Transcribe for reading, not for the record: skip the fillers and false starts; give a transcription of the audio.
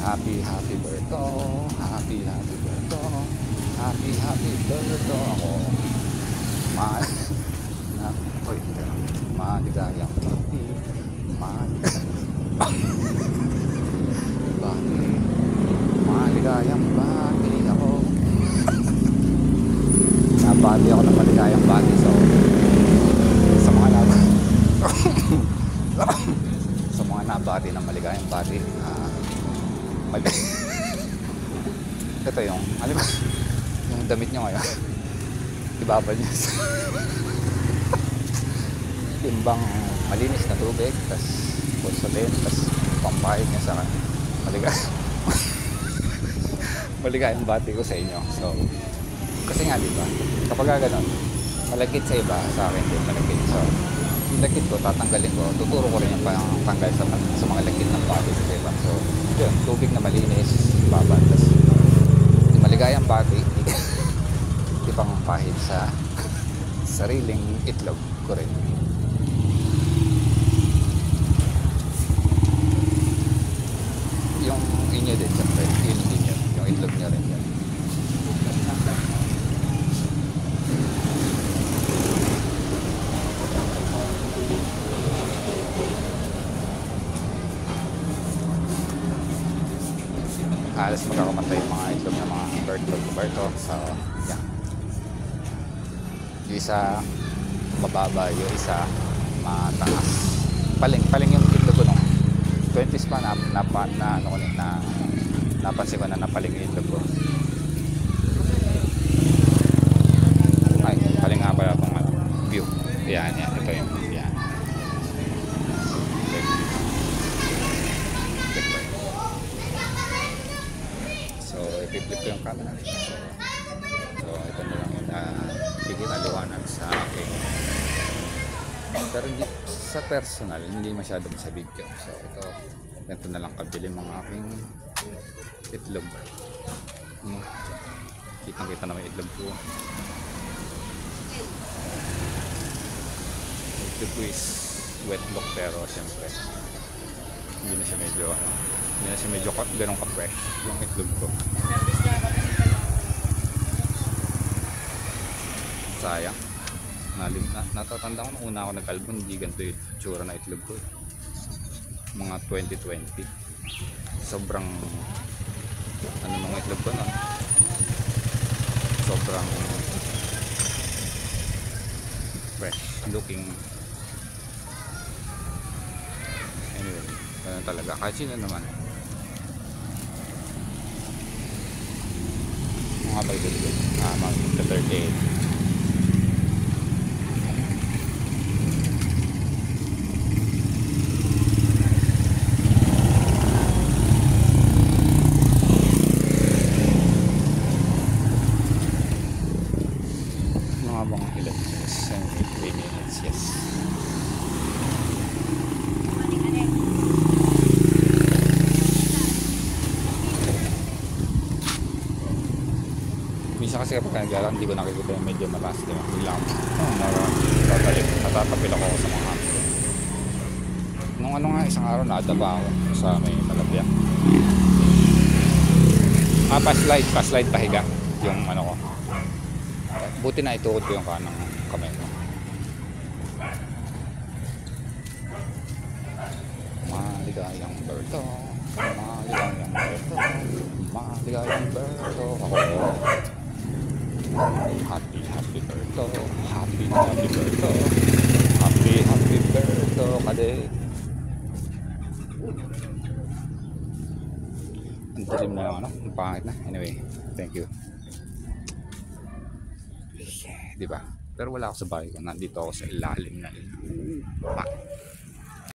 Happy happy birthday, happy happy birthday, happy happy birthday ako. Ma na, oy, maligayang bati, bati, maligayang bati ako. Nabati ako ng maligayang bati, so sa mga sa mga nabati ng maligayang bati, ito yung ano ba yung damit nyo ngayon, ibabal nyo sa timbang malinis na tubig, tas pulsatin, tas pampahid nyo sa maligayang bati ko sa inyo. So kasi nga diba, kapag gano'n malagkit sa iba, sa akin din malagkit. So yung lagkit ko tatanggalin ko, tuturo ko rin yung pangtanggal sa mga lagkit ng bati sa iba. So yun, tubig na malinis, babad, tas yung maligayang bati ipang pahid sa sariling itlog ko rin. Yung inyo din siyempre, yun inyo, yung itlog nyo rin yan. Alas magkakamatay yung mga itlog ng mga bird. So yeah, yung isa mababa, yung isa mataas. Paling yung itlog ko nung 20s pa napansin ko na napaling yung itlog ko. Ay, paling nga pala itong view. Yan, ito yung yan. So i-flip ko yung camera. So ito na lang yung bigyan sa aking, pero hindi sa personal, hindi masyadong sa video. So ito na lang kabili mga aking itlog. Kitang-kita naman yung itlog ko. Itlog ko is wet look, pero siyempre hindi na siya medyo ganun ka-fresh yung itlog ko. Sayang. Natatanda ko nung una ako nag-album, hindi ganito yung tsura na itlog ko. Mga 2020. Sobrang ano nung itlog ko, no? Sobrang fresh looking. Anyway, ganun talaga. Kahit sino naman. Mga pag-itlog. Mag-38. Mga ilan, 3 minutes, yes. Minsan kasi kapag naglalakad, hindi ko nakikita yung medyo mataas, diba? Biglang natatapil ako sa mga hamster. Nung isang araw naadaba ako sa may malabya. Pa-slide pahiga yung ko. Buti na itukod ko yung kanang kamay ko. Maligayang birthday, maligayang birthday, maligayang birthday ako. Happy birthday, happy birthday, happy birthday kade. Ang dilim na lang, ang pangit na. Anyway, thank you. Diba? Pero wala ako sa bahay ko, nandito ako sa ilalim na